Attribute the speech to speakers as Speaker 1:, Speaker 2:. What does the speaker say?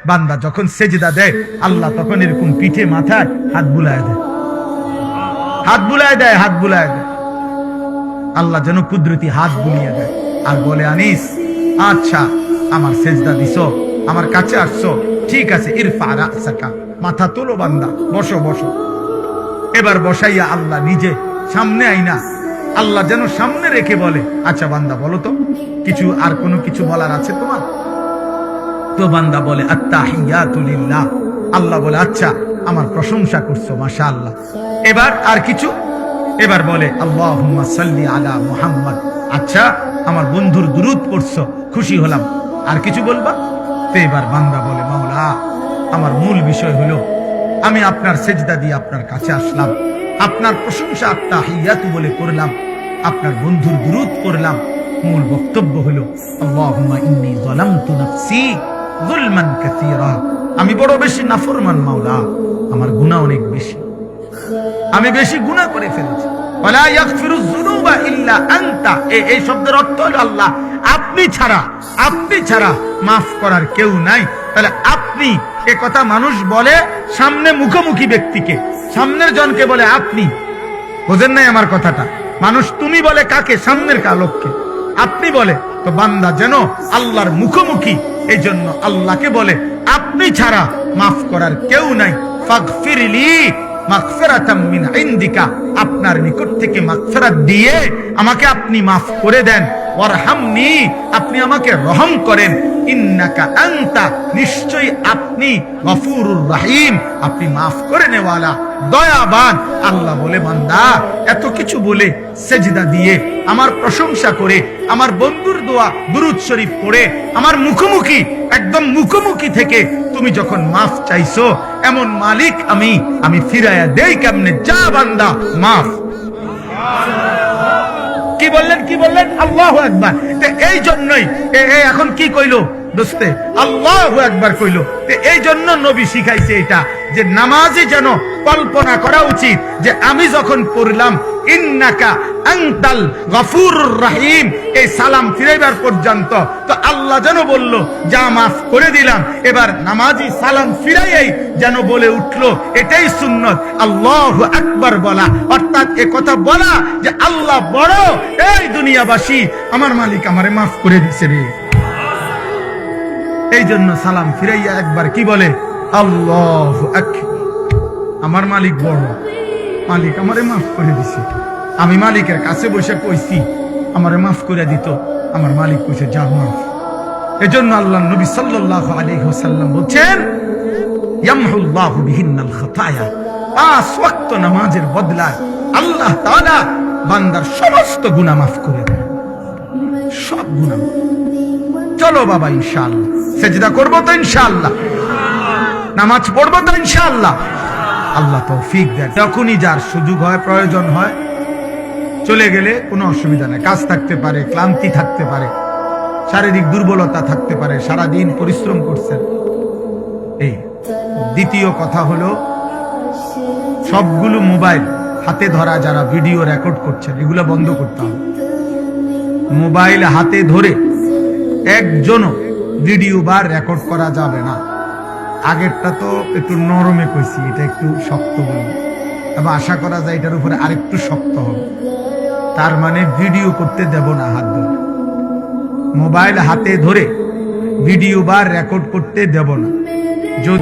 Speaker 1: বান্দা যখন সেজদা দেয় আল্লাহ তখন এরকম পিঠে মাথায় হাত বুলায় দেয়, হাত বুলায় দেয়, হাত বুলায় দেয়। আল্লাহ যেন কুদরতি হাত বুলিয়ে দেয় আর বলে, আনিস আচ্ছা আমার সেজদা দিছো, আমার কাছে আসছো, ঠিক আছে, ইরফা রাসাকা, মাথা তোলো বান্দা, বসো বসো। এবার বসাইয়া আল্লাহ নিজে সামনে আইনা আল্লাহ যেন সামনে রেখে বলে, আচ্ছা বান্দা বলো তো কিছু, আর কোনো কিছু বলার আছে তোমার? তো বান্দা বলে আত্তাহিয়াতু লিল্লাহ। আল্লাহ বলে, আচ্ছা আমার প্রশংসা করছো, মাশাআল্লাহ। এবার আর কিছু? এবার বলে আল্লাহুম্মা সাল্লি আলা মুহাম্মদ, আচ্ছা আমার বন্ধুর দুরূদ পড়ছো, খুশি হলাম, আর কিছু বলবা? তো এবার বান্দা বলে, মাওলা আমার মূল বিষয় হলো আমি আপনার সেজদা দিয়ে আপনার কাছে আসলাম, আপনার প্রশংসা আত্তাহিয়াতু বলে করলাম, আপনার বন্ধুর দুরূদ পড়লাম। মূল বক্তব্য হলো আল্লাহুম্মা ইন্নী যালামতু নাফসি যুলমান কাসীরা, আমি বড় বেশি নাফরমান মাওলা, আমার গুনাহ অনেক বেশি, আমি বেশি গুনাহ করে ফেলেছি। ওয়ালা ইয়াগফিরুয যুনুবা ইল্লা আনতা, এই শব্দের অর্থ হলো আল্লাহ আপনি ছাড়া, আপনি ছাড়া মাফ করার কেউ নাই। তাহলে আপনি, এ কথা মানুষ বলে সামনে মুখোমুখি ব্যক্তিকে, সামনের জনকে বলে আপনি, বোঝেন নাই আমার কথাটা? মানুষ তুমি বলে কাকে? সামনের লোককে আপনি বলে। তো বান্দা যেন আল্লাহর মুখোমুখি, এই জন্য আল্লাহকে বলে আপনি ছাড়া মাফ করার কেউ নাই। ফাগফিরলি মাগফিরাতাম মিন ইনদিকা, আপনার নিকট থেকে মাগফিরাত দিয়ে আমাকে আপনি মাফ করে দেন। ওয়ারহামনি, আপনি আমাকে রহম করেন। ইন্নাকা আনতা, নিশ্চয়ই আপনি গফুরুর রহিম, আপনি মাফ করে নেওয়ালা, দয়াবান। আল্লাহ বলে বান্দা এত কিছু বলে সেজদা দিয়ে আমার প্রশংসা করে আমার বন্ধুর দোয়া দুরূদ শরীফ পড়ে আমার মুখোমুখি, একদম মুখোমুখি থেকে তুমি যখন মাফ চাইছো, এমন মালিক আমি ফিরাইয়া দেই কেমনে? যা বান্দা মাফ। কি বললেন? কি বললেন? আল্লাহু আকবার। এই জন্যই এখন কি কইলো দোস্তে? আল্লাহু আকবার কইলো। এই জন্য নবী শিখাইছে এটা, যে নামাজে যেন কল্পনা করা উচিত যে আমি যখন পড়লাম ইন্নাকা আনতাল গফুরুর রহিম, এই সালাম ফিরাইবার পর্যন্ত তো আল্লাহ যেন বলল যা মাফ করে দিলাম। এবার নামাজি সালাম ফিরাইয়াই যেন বলে উঠলো, এটাই সুন্নত, আল্লাহু আকবার বলা, অর্থাৎ এ কথা বলা যে আল্লাহ বড়, এই দুনিয়াবাসী আমার মালিক আমারে মাফ করে দিছে রে। এই জন্য সালাম ফিরাইয়া একবার কি বলে? আল্লাহু আকবার, আমার মালিক বড়, মালিক আমারে মাফ করে দিছে। আমি মালিকের কাছে বসে কইছি আমারে মাফ করে দিত, আমার মালিক কইছে যা মাফ। এজন্য আল্লাহর নবী সাল্লাল্লাহু আলাইহি ওয়াসাল্লাম বলেন ইয়ামহুল্লাহু বিহিন্নাল খাতায়া, 5 ওয়াক্ত নামাজের বদলায় আল্লাহ তাআলা বান্দার সমস্ত গুনাহ মাফ করে দেন, সব গুনাহ। চলো বাবা ইনশাআল্লাহ সেজদা করব তো ইনশাআল্লাহ, নামাজ পড়ব তো ইনশাআল্লাহ। আল্লাহ তৌফিক দেয়। তখনই যার সুযোগ হয়, প্রয়োজন হয়, চলে গেলে কোনো অসুবিধা নেই। কাজ থাকতে পারে, ক্লান্তি থাকতে পারে, শারীরিক দুর্বলতা থাকতে পারে, সারাদিন পরিশ্রম করছেন। এই দ্বিতীয় কথা হলো সবগুলো মোবাইল হাতে ধরা যারা ভিডিও রেকর্ড করছেন এগুলো বন্ধ করতে হবে। মোবাইল হাতে ধরে একজনও ভিডিও বা রেকর্ড করা যাবে না। আগেরটা তো একটু নরমে কইছি, এটা একটু শক্ত বলবো, তবে আশা করা যায় এটার উপরে আরেকটু শক্ত হবে। তার মানে ভিডিও করতে দেব না হাত ধরে, মোবাইল হাতে ধরে ভিডিও বা রেকর্ড করতে দেব না। যদি